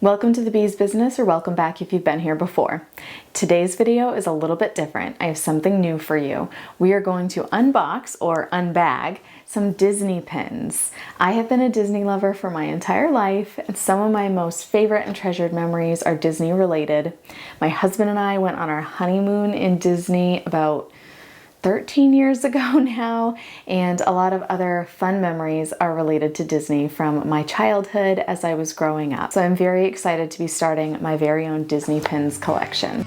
Welcome to the Bees Business, or welcome back if you've been here before. Today's video is a little bit different. I have something new for you. We are going to unbox or unbag some Disney pins. I have been a Disney lover for my entire life, and some of my most favorite and treasured memories are Disney related. My husband and I went on our honeymoon in Disney about 13 years ago now, and a lot of other fun memories are related to Disney from my childhood as I was growing up. So I'm very excited to be starting my very own Disney pins collection.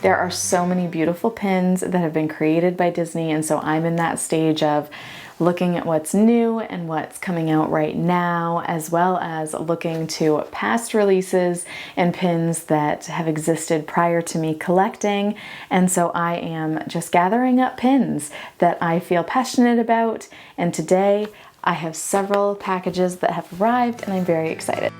There are so many beautiful pins that have been created by Disney, and so I'm in that stage of looking at what's new and what's coming out right now, as well as looking to past releases and pins that have existed prior to me collecting. And so I am just gathering up pins that I feel passionate about, and today I have several packages that have arrived and I'm very excited.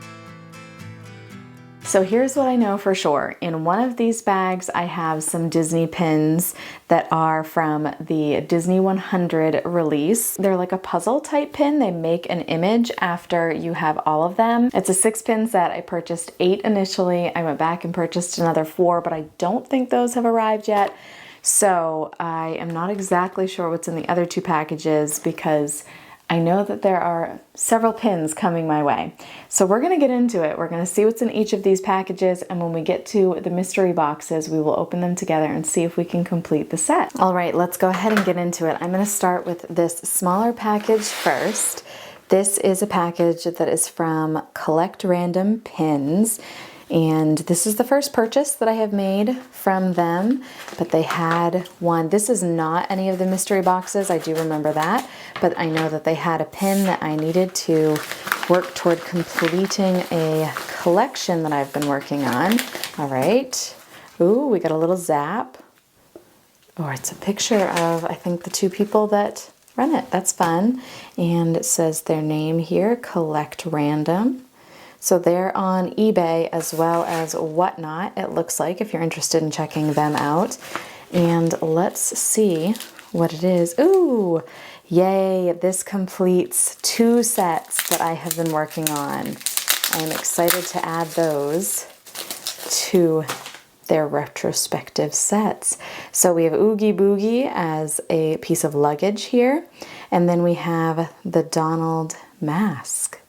So here's what I know for sure. In one of these bags, I have some Disney pins that are from the Disney 100 release. They're like a puzzle type pin. They make an image after you have all of them. It's a 6-pin set. I purchased 8 initially. I went back and purchased another 4, but I don't think those have arrived yet. So I am not exactly sure what's in the other 2 packages because I know that there are several pins coming my way. So we're gonna get into it. We're gonna see what's in each of these packages, and when we get to the mystery boxes, we will open them together and see if we can complete the set. All right, let's go ahead and get into it. I'm gonna start with this smaller package first. This is a package that is from Collect Random Pins. And this is the first purchase that I have made from them, but they had one. This is not any of the mystery boxes, I do remember that, but I know that they had a pin that I needed to work toward completing a collection that I've been working on. All right. Ooh, we got a little zap. Oh, it's a picture of, I think, the 2 people that run it. That's fun. And it says their name here, Collect Random. So they're on eBay as well as Whatnot, it looks like, if you're interested in checking them out. And let's see what it is. Ooh, yay, this completes 2 sets that I have been working on. I'm excited to add those to their retrospective sets. So we have Oogie Boogie as a piece of luggage here, and then we have the Donald mask.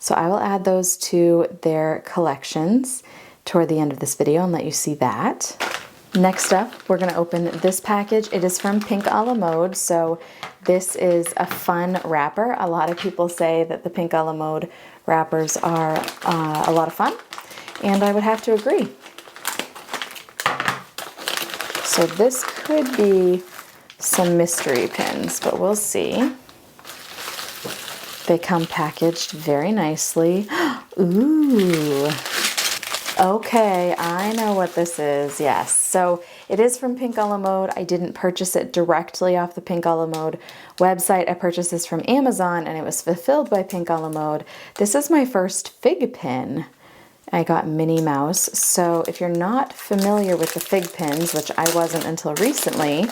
So I will add those to their collections toward the end of this video and let you see that. Next up, we're going to open this package. It is from Pink a la Mode, so this is a fun wrapper. A lot of people say that the Pink a la Mode wrappers are a lot of fun, and I would have to agree. So this could be some mystery pins, but we'll see. They come packaged very nicely. Ooh. Okay, I know what this is. Yes. So it is from Pink a la Mode. I didn't purchase it directly off the Pink a la Mode website. I purchased this from Amazon and it was fulfilled by Pink a la Mode. This is my first fig pin. I got Minnie Mouse. So if you're not familiar with the fig pins, which I wasn't until recently,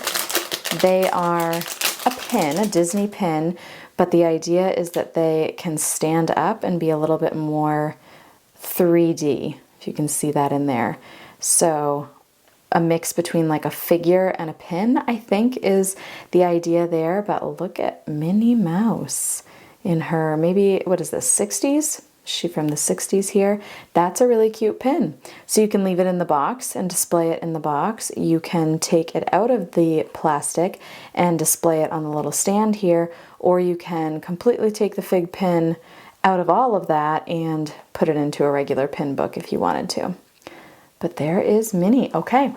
they are a pin, a Disney pin, but the idea is that they can stand up and be a little bit more 3D, if you can see that in there. So a mix between like a figure and a pin, I think, is the idea there. But look at Minnie Mouse in her, maybe, what is this, 60s? She from the 60s here. That's a really cute pin. So you can leave it in the box and display it in the box. You can take it out of the plastic and display it on the little stand here, or you can completely take the fig pin out of all of that and put it into a regular pin book if you wanted to. But there is Minnie. Okay,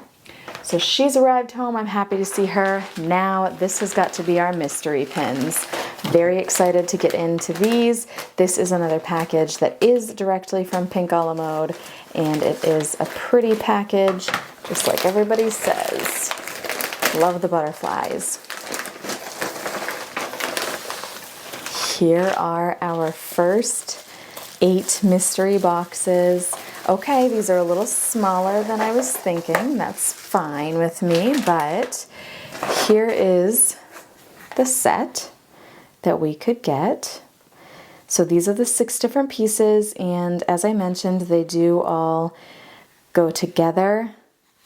so she's arrived home. I'm happy to see her. Now this has got to be our mystery pins. Very excited to get into these. This is another package that is directly from Pink a la Mode, and it is a pretty package, just like everybody says. Love the butterflies. Here are our first 8 mystery boxes. Okay, these are a little smaller than I was thinking. That's fine with me, but here is the set that we could get. So these are the 6 different pieces, and as I mentioned, they do all go together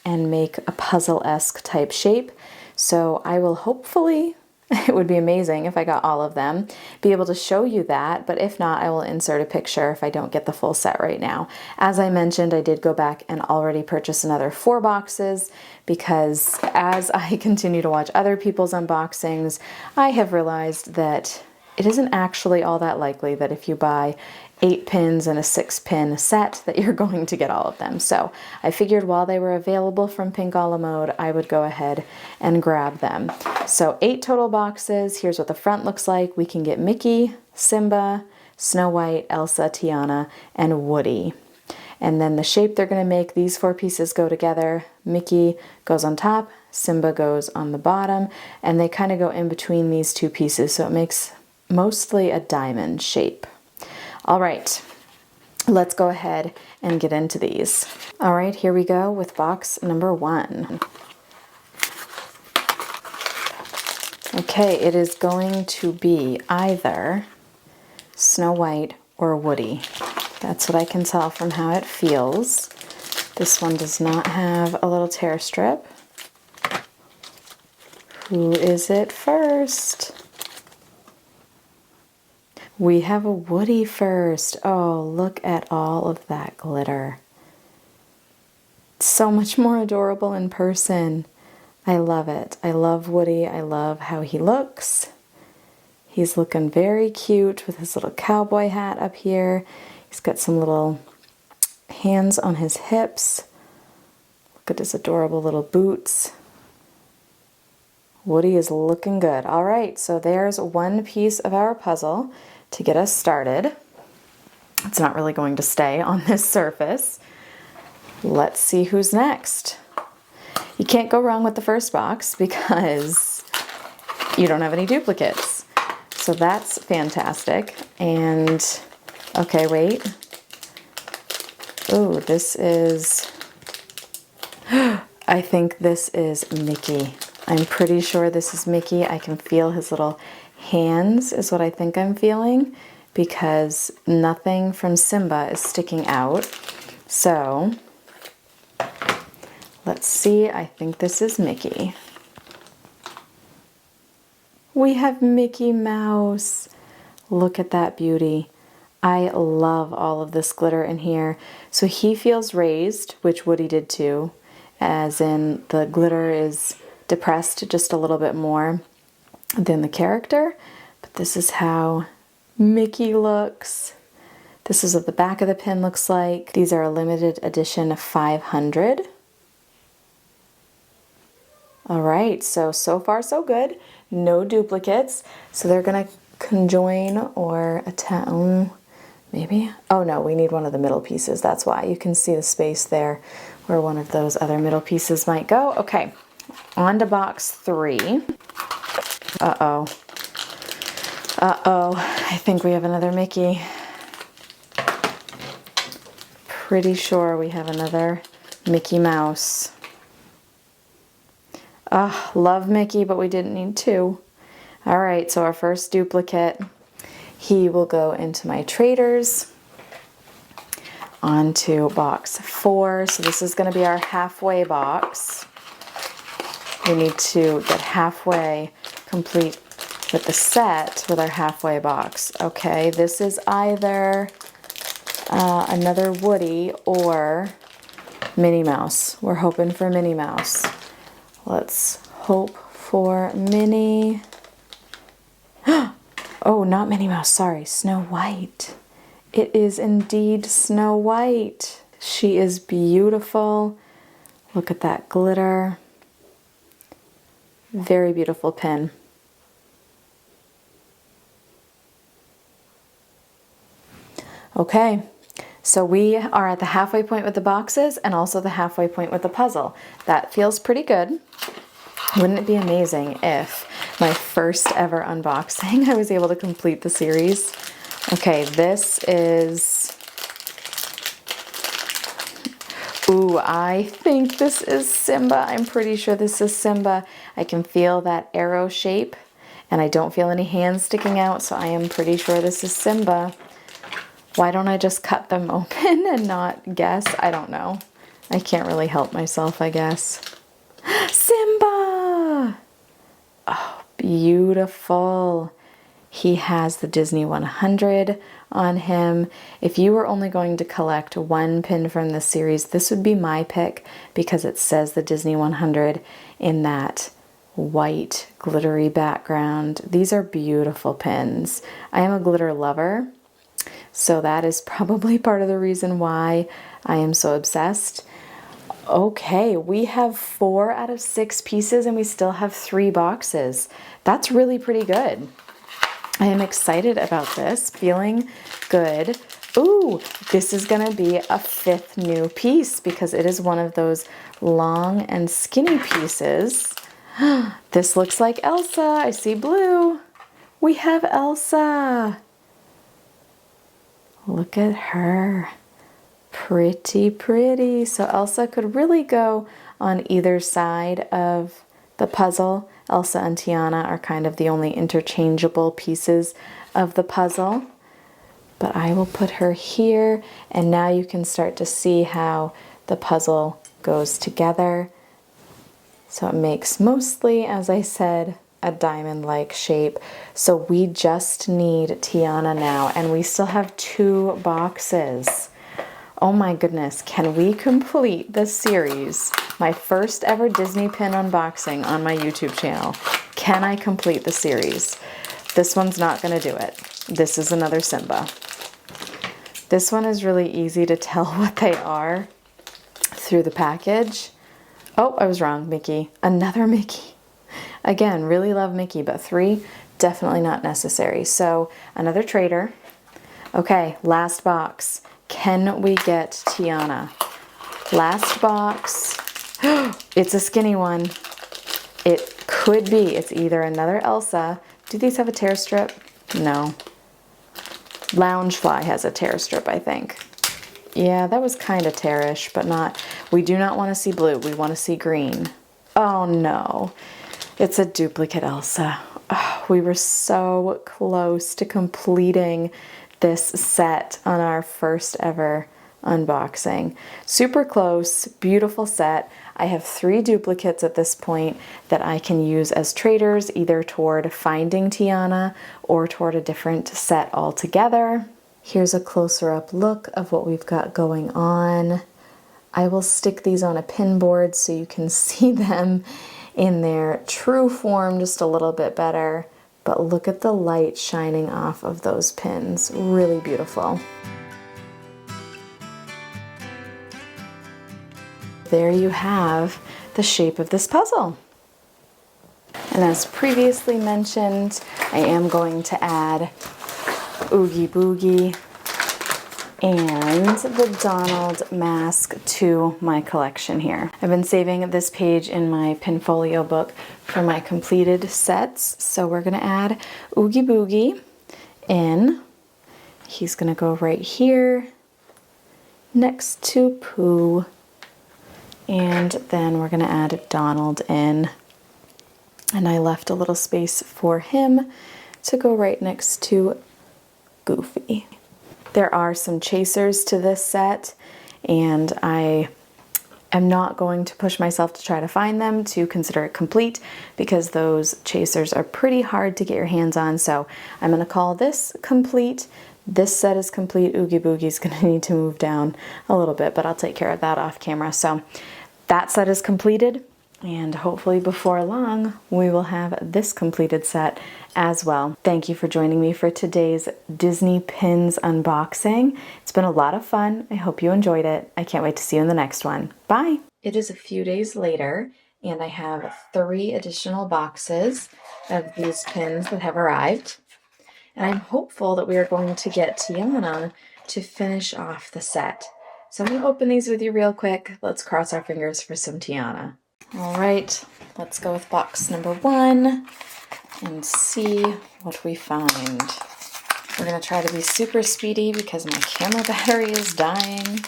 and make a puzzle-esque type shape. So I will hopefully, it would be amazing if I got all of them, be able to show you that, but if not, I will insert a picture if I don't get the full set right now. As I mentioned, I did go back and already purchase another 4 boxes because as I continue to watch other people's unboxings, I have realized that it isn't actually all that likely that if you buy 8 pins and a 6-pin set that you're going to get all of them. So I figured while they were available from Pink a la Mode, I would go ahead and grab them. So 8 total boxes. Here's what the front looks like. We can get Mickey, Simba, Snow White, Elsa, Tiana, and Woody. And then the shape they're going to make, these 4 pieces go together. Mickey goes on top, Simba goes on the bottom, and they kind of go in between these 2 pieces, so it makes mostly a diamond shape. All right, let's go ahead and get into these. All right, here we go with box number 1. Okay, it is going to be either Snow White or Woody. That's what I can tell from how it feels. This one does not have a little tear strip. Who is it first? We have a Woody first. Oh, look at all of that glitter. So much more adorable in person. I love it. I love Woody. I love how he looks. He's looking very cute with his little cowboy hat up here. He's got some little hands on his hips. Look at his adorable little boots. Woody is looking good. All right, so there's one piece of our puzzle to get us started. It's not really going to stay on this surface. Let's see who's next. You can't go wrong with the first box because you don't have any duplicates. So that's fantastic. And okay, wait. Oh, this is, I think this is Mickey. I'm pretty sure this is Mickey. I can feel his little hands is what I think I'm feeling because nothing from Simba is sticking out. So let's see. I think this is Mickey. We have Mickey Mouse. Look at that beauty. I love all of this glitter in here. So he feels raised, which Woody did too, as in the glitter is depressed just a little bit more than the character. But this is how Mickey looks. This is what the back of the pin looks like. These are a limited edition 500. All right, so far so good. No duplicates. So they're gonna conjoin or attach, maybe? Oh no, we need one of the middle pieces. That's why. You can see the space there where one of those other middle pieces might go. Okay, on to box 3. Uh-oh. Uh-oh, I think we have another Mickey. Pretty sure we have another Mickey Mouse. Love Mickey, but we didn't need 2. All right, so our first duplicate, he will go into my traders. On to box 4. So this is going to be our halfway box. We need to get halfway complete with the set with our halfway box. Okay, this is either another Woody or Minnie Mouse. We're hoping for Minnie Mouse. Let's hope for Minnie. Oh, not Minnie Mouse, sorry, Snow White. It is indeed Snow White. She is beautiful. Look at that glitter. Very beautiful pin. Okay, so we are at the halfway point with the boxes and also the halfway point with the puzzle. That feels pretty good. Wouldn't it be amazing if my first ever unboxing I was able to complete the series? Okay, this is, ooh, I think this is Simba. I'm pretty sure this is Simba. I can feel that arrow shape And I don't feel any hands sticking out, so I am pretty sure this is Simba. Why don't I just cut them open and not guess? I don't know. I can't really help myself, I guess. Simba! Oh, beautiful. He has the Disney 100 on him. If you were only going to collect one pin from this series, this would be my pick because it says the Disney 100 in that white glittery background. These are beautiful pins. I am a glitter lover, so that is probably part of the reason why I am so obsessed. Okay, we have 4 out of 6 pieces and we still have 3 boxes. That's really pretty good. I am excited about this, feeling good. Ooh, this is gonna be a 5th new piece because it is one of those long and skinny pieces. This looks like Elsa. I see blue. We have Elsa. Look at her. Pretty, pretty. So Elsa could really go on either side of the puzzle. Elsa and Tiana are kind of the only interchangeable pieces of the puzzle. But I will put her here, and now you can start to see how the puzzle goes together. So it makes mostly, as I said, a diamond-like shape. So we just need Tiana now, and we still have 2 boxes. Oh my goodness, can we complete this series? My first ever Disney pin unboxing on my YouTube channel. Can I complete the series? This one's not gonna do it. This is another Simba. This one is really easy to tell what they are through the package. Oh, I was wrong, Mickey. Another Mickey. Again, really love Mickey, but 3, definitely not necessary. So another trader. Okay, last box. Can we get Tiana? Last box. It's a skinny one. It could be. It's either another Elsa. Do these have a tear strip? No. Loungefly has a tear strip, I think. Yeah, that was kind of tearish, but not. We do not want to see blue. We want to see green. Oh no. It's a duplicate Elsa. Oh, we were so close to completing this set on our first ever unboxing. Super close, beautiful set. I have 3 duplicates at this point that I can use as traders, either toward finding Tiana or toward a different set altogether. Here's a closer up look of what we've got going on. I will stick these on a pin board so you can see them in their true form just a little bit better. But look at the light shining off of those pins. Really beautiful. There you have the shape of this puzzle. And as previously mentioned, I am going to add Oogie Boogie and the Donald mask to my collection here. I've been saving this page in my Pinfolio book for my completed sets. So we're gonna add Oogie Boogie in. He's gonna go right here next to Pooh. And then we're gonna add Donald in. And I left a little space for him to go right next to Goofy. There are some chasers to this set, and I am not going to push myself to try to find them to consider it complete because those chasers are pretty hard to get your hands on. So I'm going to call this complete. This set is complete. Oogie Boogie's going to need to move down a little bit, but I'll take care of that off camera. So that set is completed, and hopefully before long we will have this completed set as well. Thank you for joining me for today's Disney Pins unboxing. It's been a lot of fun. I hope you enjoyed it. I can't wait to see you in the next one. Bye! It is a few days later, and I have 3 additional boxes of these pins that have arrived. And I'm hopeful that we are going to get Tiana to finish off the set. So I'm going to open these with you real quick. Let's cross our fingers for some Tiana. All right, let's go with box number 1 and see what we find. We're going to try to be super speedy because my camera battery is dying.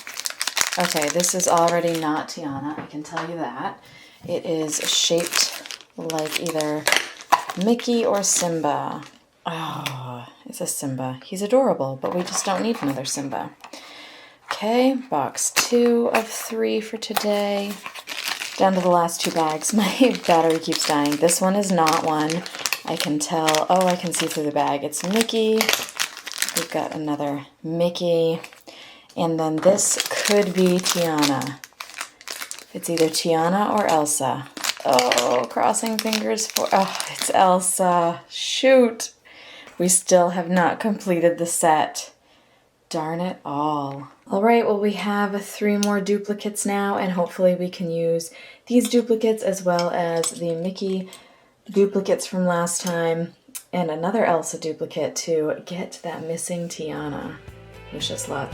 Okay, this is already not Tiana, I can tell you that. It is shaped like either Mickey or Simba? Oh, it's a Simba. He's adorable, but we just don't need another Simba. Okay, box 2 of 3 for today. Down to the last 2 bags. My battery keeps dying. This one is not one. I can tell. Oh, I can see through the bag. It's Mickey. We've got another Mickey. And then this could be Tiana. It's either Tiana or Elsa. Oh, crossing fingers for... Oh, it's Elsa. Shoot. We still have not completed the set. Darn it all. All right, well, we have 3 more duplicates now, and hopefully we can use these duplicates as well as the Mickey duplicates from last time and another Elsa duplicate to get that missing Tiana. Wish us luck.